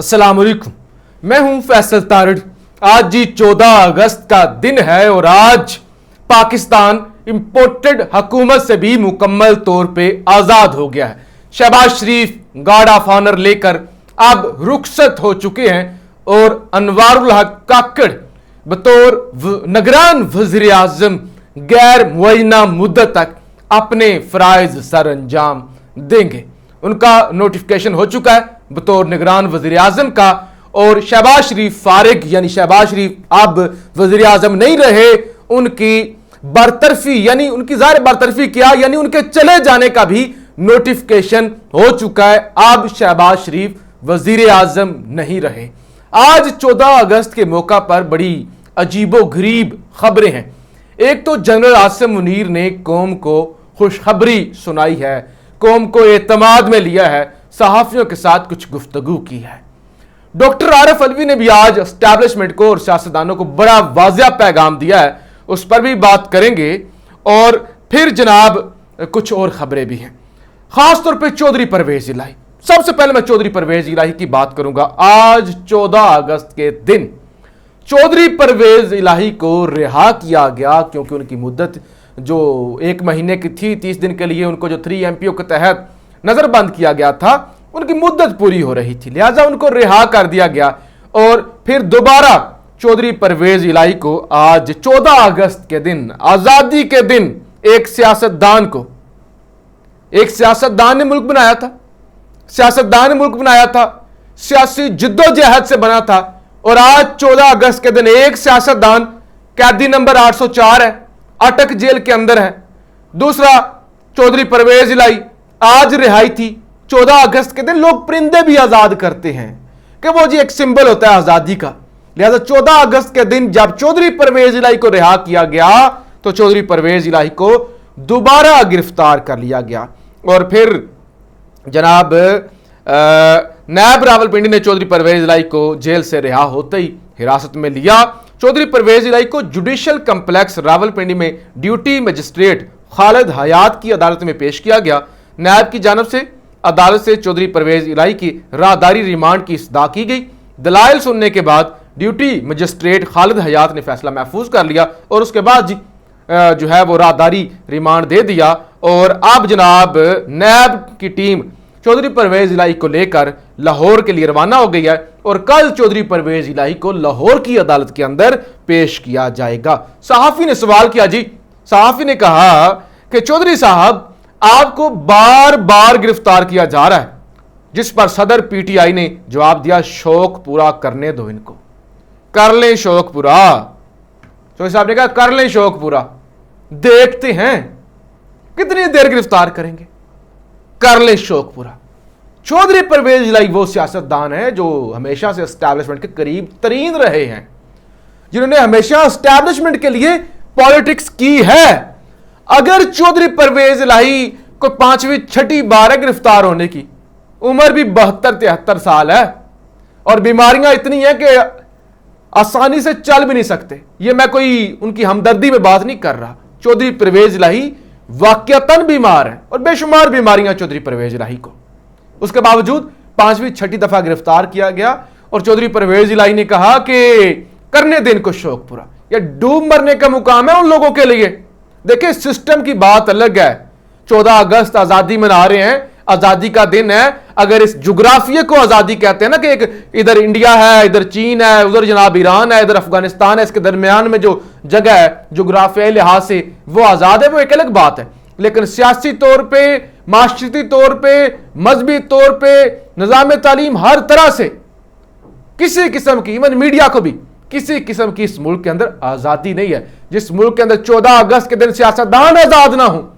अस्सलाम वालेकुम, मैं हूं फैसल तारड़। आज जी 14 अगस्त का दिन है और आज पाकिस्तान इंपोर्टेड हुकूमत से भी मुकम्मल तौर पे आजाद हो गया है। शहबाज शरीफ गार्ड ऑफ ऑनर लेकर अब रुखसत हो चुके हैं और अनवारुल हक काकड़ बतौर निगरान वज़ीर आज़म गैर मुअय्यना मुद्दत तक अपने फराइज सर अंजाम देंगे। उनका नोटिफिकेशन हो चुका है बतौर निगरान वज़ीर आज़म का और शहबाज शरीफ फारिग यानी शहबाज शरीफ अब वज़ीर आज़म नहीं रहे। उनकी बरतरफी यानी उनकी ज़ाहिर बरतरफी किया यानी उनके चले जाने का भी नोटिफिकेशन हो चुका है। अब शहबाज शरीफ वज़ीर आज़म नहीं रहे। आज 14 अगस्त के मौका पर बड़ी अजीबो गरीब खबरें हैं। एक तो जनरल आसिम मुनीर ने कौम को खुशखबरी सुनाई है, कौम को एतमाद में लिया है, सहाफियों के साथ कुछ गुफ्तगू की है। डॉक्टर आरिफ अलवी ने भी आज एस्टैब्लिशमेंट को और सियासतदानों को बड़ा वाज़िया पैगाम दिया है, उस पर भी बात करेंगे। और फिर जनाब कुछ और खबरें भी हैं, खासतौर पर चौधरी परवेज इलाही। सबसे पहले मैं चौधरी परवेज इलाही की बात करूंगा। आज 14 अगस्त के दिन चौधरी परवेज इलाही को रिहा किया गया क्योंकि उनकी मुद्दत जो 1 महीने की थी, 30 दिन के लिए उनको जो 3 MPO के तहत नजरबंद किया गया था, उनकी मुद्दत पूरी हो रही थी, लिहाजा उनको रिहा कर दिया गया। और फिर दोबारा चौधरी परवेज इलाही को आज 14 अगस्त के दिन, आजादी के दिन, एक सियासतदान ने मुल्क बनाया था, सियासी जिद्दोजहद से बना था। और आज 14 अगस्त के दिन एक सियासतदान कैदी नंबर 804 है, अटक जेल के अंदर है। दूसरा चौधरी परवेज इलाही आज रिहाई थी। 14 अगस्त के दिन लोग परिंदे भी आजाद करते हैं कि वो जी एक सिंबल होता है आजादी का। लिहाजा 14 अगस्त के दिन जब चौधरी परवेज इलाही को रिहा किया गया तो चौधरी परवेज इलाही को दोबारा गिरफ्तार कर लिया गया। और फिर जनाब नायब रावलपिंडी ने चौधरी परवेज इलाही को जेल से रिहा होते ही हिरासत में लिया। चौधरी परवेज इलाही को जुडिशल कम्प्लेक्स रावलपिंडी में ड्यूटी मजिस्ट्रेट खालिद हयात की अदालत में पेश किया गया। नायब की जानब से अदालत से चौधरी परवेज इलाही की राहदारी रिमांड की इस्तदा की गई। दलाइल सुनने के बाद ड्यूटी मजिस्ट्रेट खालिद हयात ने फैसला महफूज कर लिया और उसके बाद जो है वो राहदारी रिमांड दे दिया। और अब जनाब नायब की टीम चौधरी परवेज इलाही को लेकर लाहौर के लिए रवाना हो गई है और कल चौधरी परवेज इलाही को लाहौर की अदालत के अंदर पेश किया जाएगा। सहाफी ने सवाल किया जी, सहाफी ने कहा कि चौधरी साहब आपको बार बार गिरफ्तार किया जा रहा है, जिस पर सदर PTI ने जवाब दिया शौक पूरा करने दो, इनको कर लें शौक पूरा। चौधरी साहब ने कहा कर लें शौक पूरा, देखते हैं कितनी देर गिरफ्तार करेंगे, कर ले शौक पूरा। चौधरी परवेज इलाही वो सियासतदान है जो हमेशा से एस्टैब्लिशमेंट के करीब तरीन रहे हैं, जिन्होंने हमेशा एस्टैब्लिशमेंट के लिए पॉलिटिक्स की है। अगर चौधरी परवेज इलाही को 5वीं 6ठी बार है गिरफ्तार होने की, उम्र भी 72-73 साल है और बीमारियां इतनी है कि आसानी से चल भी नहीं सकते। ये मैं कोई उनकी हमदर्दी में बात नहीं कर रहा। चौधरी परवेज इलाही वाकयातन बीमार है और बेशुमार बीमारियां चौधरी परवेज इलाही को, उसके बावजूद 5वीं 6ठी दफा गिरफ्तार किया गया। और चौधरी परवेज इलाही ने कहा कि करने दें इनको शौक पूरा, यह डूब मरने का मुकाम है उन लोगों के लिए। देखिए सिस्टम की बात अलग है। 14 अगस्त आजादी मना रहे हैं, आजादी का दिन है। अगर इस जुग्राफिया को आजादी कहते हैं ना कि एक इधर इंडिया है, इधर चीन है, उधर जनाब ईरान है, इधर अफगानिस्तान है, इसके दरमियान में जो जगह है जुग्राफियाई लिहाज से वो आजाद है, वो एक अलग बात है। लेकिन सियासी तौर पे, माशरती तौर पे, मजहबी तौर पे, निजाम तालीम, हर तरह से किसी किस्म की, इवन मीडिया को भी किसी किस्म की इस मुल्क के अंदर आजादी नहीं है। जिस मुल्क के अंदर 14 अगस्त के दिन सियासतदान आजाद ना हो,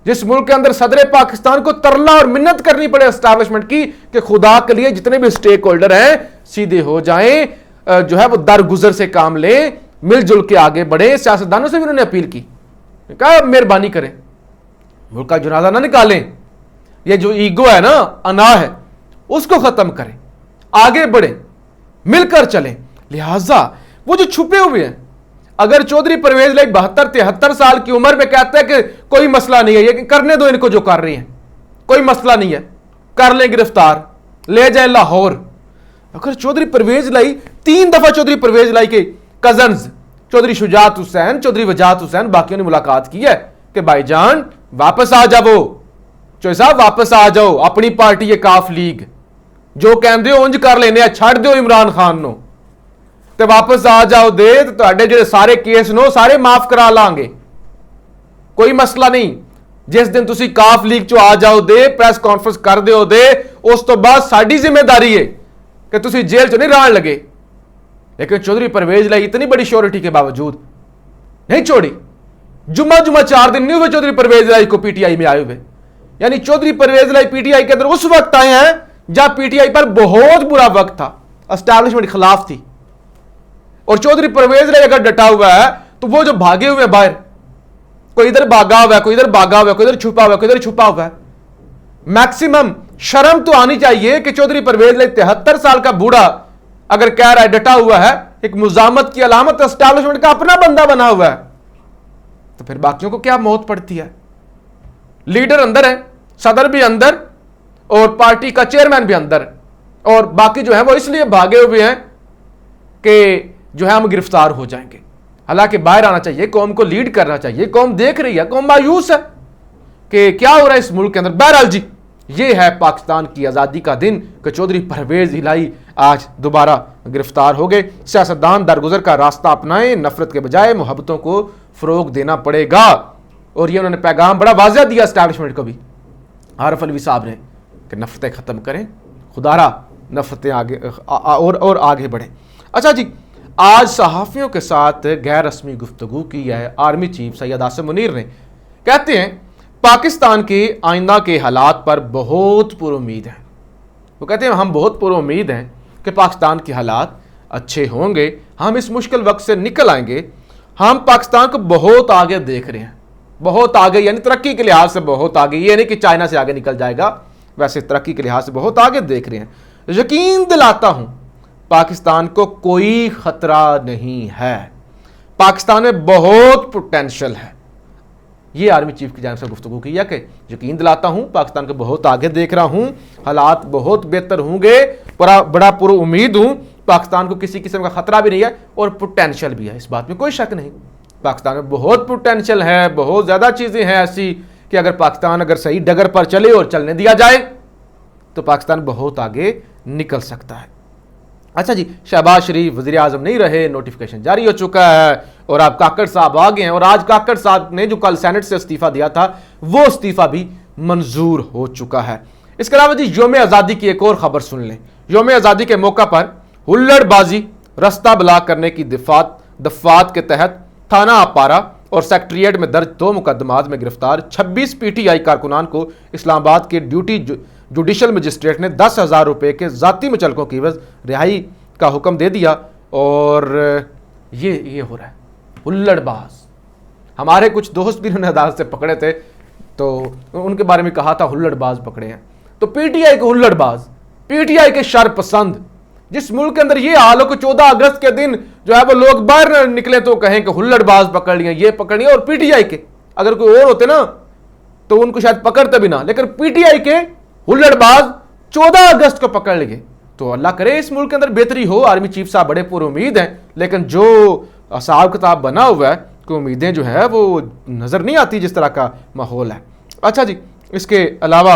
जिस मुल्क के अंदर सदर पाकिस्तान को तरला और मिन्नत करनी पड़े एस्टैब्लिशमेंट की कि खुदा के लिए जितने भी स्टेक होल्डर हैं सीधे हो जाएं, जो है वो दरगुजर से काम लें, मिलजुल के आगे बढ़े। सियासतदानों से भी उन्होंने अपील की, कहा मेहरबानी करें, मुल्क का जनाजा ना निकालें, ये जो ईगो है ना, अना है, उसको खत्म करें, आगे बढ़े, मिलकर चलें। लिहाजा वो जो छुपे हुए हैं, अगर चौधरी परवेज इलाही 72-73 साल की उम्र में कहते हैं कि कोई मसला नहीं है, ये करने दो इनको जो कर रही हैं, कोई मसला नहीं है, कर लें गिरफ्तार, ले जाए लाहौर, अगर चौधरी परवेज लाई 3 दफा चौधरी परवेज लाई के कजन्स चौधरी शुजात हुसैन, चौधरी वजाहत हुसैन बाकियों ने मुलाकात की है कि भाईजान वापस आ जाओ, चौधरी साहब वापस आ जाओ, अपनी पार्टी है काफ लीग, जो कहते हो उंज कर लेने, छड़ दो इमरान खान नो ते वापस आ जाओ दे, तो तुहाडे जिहड़े सारे केस नो सारे माफ करा लांगे, कोई मसला नहीं। जिस दिन तुसी काफ लीग चो आ जाओ दे, प्रेस कॉन्फ्रेंस कर दिओ दे, उस तो बाद साडी जिम्मेदारी है कि तुसी जेल चो नहीं रहन लगे। लेकिन चौधरी परवेज लाई इतनी बड़ी श्योरिटी के बावजूद नहीं छोड़ी। जुम्मा 4 दिन नहीं हुए चौधरी परवेज लाई को पीटीआई में आए हुए, यानी चौधरी परवेज लाई पीटीआई के अंदर उस वक्त आए हैं जब पीटीआई पर बहुत बुरा वक्त था, एस्टैब्लिशमेंट खिलाफ थी। और चौधरी परवेज लाई अगर डटा हुआ है तो वो जो भागे हुए हैं बाहर, कोई इधर भागा हुआ है, कोई इधर भागा हुआ है, कोई इधर छुपा हुआ है, कोई इधर छुपा हुआ है, मैक्सिमम शर्म तो आनी चाहिए कि चौधरी परवेज लाई 73 साल का बूढ़ा अगर कह रहा है डटा हुआ है, एक मुजामत की अलामत, एस्टैब्लिशमेंट का अपना बंदा बना हुआ है, तो फिर बाकियों को क्या मौत पड़ती है। लीडर अंदर है, सदर भी अंदर और पार्टी का चेयरमैन भी अंदर, और बाकी जो है वो इसलिए भागे हुए हैं कि जो है हम गिरफ्तार हो जाएंगे। हालांकि बाहर आना चाहिए, कौम को लीड करना चाहिए, कौम देख रही है, कौम मायूस है कि क्या हो रहा है इस मुल्क के अंदर। बहरहाल जी, ये है पाकिस्तान की आज़ादी का दिन कि चौधरी परवेज इलाही आज दोबारा गिरफ्तार हो गए। सियासतदान दरगुजर का रास्ता अपनाएं, नफरत के बजाय मोहब्बतों को फरोग देना पड़ेगा। और ये उन्होंने पैगाम बड़ा वाज़ेह दिया एस्टैब्लिशमेंट को भी, आरिफ अलवी साहब ने, कि नफरतें ख़त्म करें, खुदारा नफरतें आगे और आगे बढ़ें। अच्छा जी, आज सहाफ़ियों के साथ गैर रस्मी गुफ्तगू की है आर्मी चीफ सैयद आसिम मुनीर ने। कहते हैं पाकिस्तान के आइंदा के हालात पर बहुत पुरुमीद हैं। वो कहते हैं हम बहुत पुरुमीद हैं कि पाकिस्तान के हालात अच्छे होंगे, हम इस मुश्किल वक्त से निकल आएंगे। हम पाकिस्तान को बहुत आगे देख रहे हैं, बहुत आगे, यानी तरक्की के लिहाज से बहुत आगे। ये नहीं कि चाइना से आगे निकल जाएगा, वैसे तरक्की के लिहाज से बहुत आगे देख रहे हैं। यकीन दिलाता हूं पाकिस्तान को कोई खतरा नहीं है, पाकिस्तान में बहुत पोटेंशियल है। ये आर्मी चीफ की जानिब से गुफ्तगू की है कि यकीन दिलाता हूं पाकिस्तान को बहुत आगे देख रहा हूं, हालात बहुत बेहतर होंगे, बड़ा पुर उम्मीद हूं, पाकिस्तान को किसी किस्म का खतरा भी नहीं है और पोटेंशियल भी है, इस बात में कोई शक नहीं। पाकिस्तान में बहुत पोटेंशियल है, बहुत ज़्यादा चीज़ें हैं ऐसी कि अगर पाकिस्तान अगर सही डगर पर चले और चलने दिया जाए तो पाकिस्तान बहुत आगे निकल सकता है। अच्छा जी, शहबाज शरीफ वज़ीर आज़म नहीं रहे, नोटिफिकेशन जारी हो चुका है और आप काकड़ साहब आ गए हैं। और आज काकड़ साहब ने जो कल सेनेट से इस्तीफ़ा दिया था वो इस्तीफ़ा भी मंजूर हो चुका है। इसके अलावा जी, यौम आज़ादी की एक और ख़बर सुन लें। यौम आज़ादी के मौका पर हुल्लड़बाजी, रास्ता ब्लॉक करने की दफ़ात के तहत थाना अपारा और सेक्रेटेरिएट में दर्ज 2 मुकदमात में गिरफ्तार 26 पीटीआई कारकुनान को इस्लामाबाद के जुडिशल मजिस्ट्रेट ने 10,000 रुपये के ज़ाती मुचलकों की एवज़ रिहाई का हुक्म दे दिया। और ये हो रहा है हुल्लड़बाज। हमारे कुछ दोस्त भी उन्होंने अदालत से पकड़े थे तो उनके बारे में कहा था हुल्लड़बाज पकड़े हैं। तो पीटीआई के हुल्लड़बाज, पीटीआई के शरपसंद, जिस मुल्क के अंदर ये हाल हो कि 14 अगस्त के दिन जो है वो लोग बाहर निकले तो कहें कि हुल्लड़बाज पकड़ लिए, ये पकड़ लिए। और पीटीआई के अगर कोई और होते ना तो उनको शायद पकड़ते भी ना, लेकिन पीटीआई के हुल्लड़बाज 14 अगस्त को पकड़ लिए। तो अल्लाह करे इस मुल्क के अंदर बेहतरी हो। आर्मी चीफ साहब बड़े पुरुमीद हैं, लेकिन जो हिसाब किताब बना हुआ है कि उम्मीदें जो है वो नज़र नहीं आती जिस तरह का माहौल है। अच्छा जी, इसके अलावा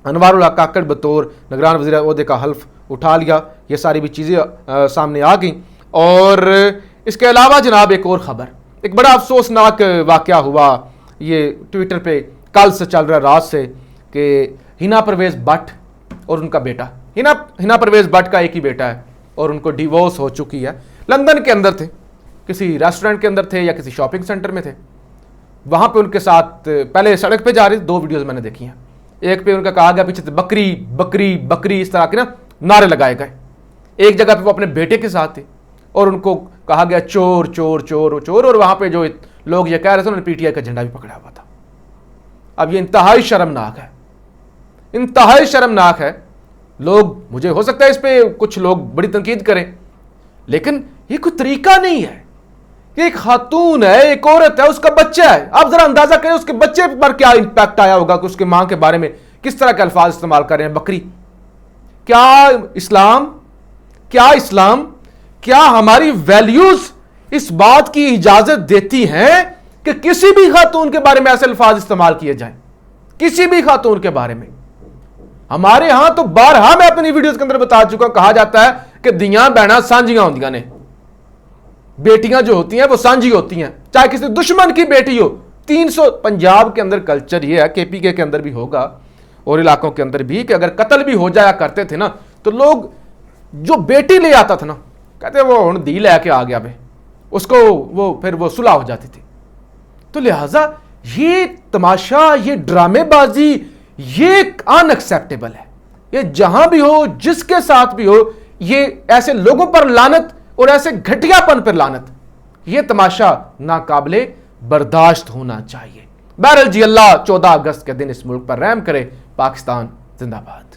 अनवारुल हक काकड़ बतौर निगरान वज़ीर ओहदे का हल्फ उठा लिया। ये सारी भी चीज़ें सामने आ गई। और इसके अलावा जनाब एक और ख़बर, एक बड़ा अफसोसनाक वाक़या हुआ ये ट्विटर पे कल से चल रहा, रात से, कि हिना परवेज़ भट्ट और उनका बेटा, हिना परवेज़ भट्ट का एक ही बेटा है और उनको डिवोर्स हो चुकी है। लंदन के अंदर थे, किसी रेस्टोरेंट के अंदर थे या किसी शॉपिंग सेंटर में थे, वहाँ पे उनके साथ पहले सड़क पे जा रही थी। 2 वीडियोज़ मैंने देखी हैं। एक पे उनका कहा गया पीछे से बकरी बकरी बकरी, इस तरह के ना नारे लगाए गए। एक जगह पे वो अपने बेटे के साथ थे और उनको कहा गया चोर चोर चोर चोर, और वहाँ पे जो लोग ये कह रहे थे उन्होंने पीटीआई का झंडा भी पकड़ा हुआ था। अब ये इंतहाई शर्मनाक है, इंतहाई शर्मनाक है। लोग, मुझे हो सकता है इस पे कुछ लोग बड़ी तनकीद करें, लेकिन ये कोई तरीका नहीं है। ये एक खातून है, एक औरत है, उसका बच्चा है। आप जरा अंदाजा करें उसके बच्चे पर क्या इंपैक्ट आया होगा कि उसके मां के बारे में किस तरह के अल्फाज इस्तेमाल कर रहे हैं। बकरी, क्या इस्लाम क्या इस्लाम, क्या हमारी वैल्यूज इस बात की इजाजत देती हैं कि किसी भी खातून के बारे में ऐसे अल्फाज इस्तेमाल किए जाएं? किसी भी खातून के बारे में हमारे यहां तो बारहा मैं अपनी वीडियोस के अंदर बता चुका हूं, कहा जाता है कि दियां बहना सांझियां होंदियां ने, बेटियां जो होती हैं वो सांझी होती हैं, चाहे किसी दुश्मन की बेटी हो। 300 पंजाब के अंदर कल्चर ये है, केपीके के अंदर भी होगा और इलाकों के अंदर भी, कि अगर कत्ल भी हो जाया करते थे ना तो लोग जो बेटी ले आता था ना, कहते वो हुण धी लैके आ गया बे, उसको वो फिर वो सुलह हो जाती थी। तो लिहाजा ये तमाशा, ये ड्रामेबाजी, ये अनएक्सेप्टेबल है। ये जहां भी हो, जिसके साथ भी हो, ये ऐसे लोगों पर लानत और ऐसे घटियापन पर लानत, ये तमाशा नाकाबिले बर्दाश्त होना चाहिए। बहरहाल जी, अल्लाह 14 अगस्त के दिन इस मुल्क पर रहम करे। पाकिस्तान जिंदाबाद।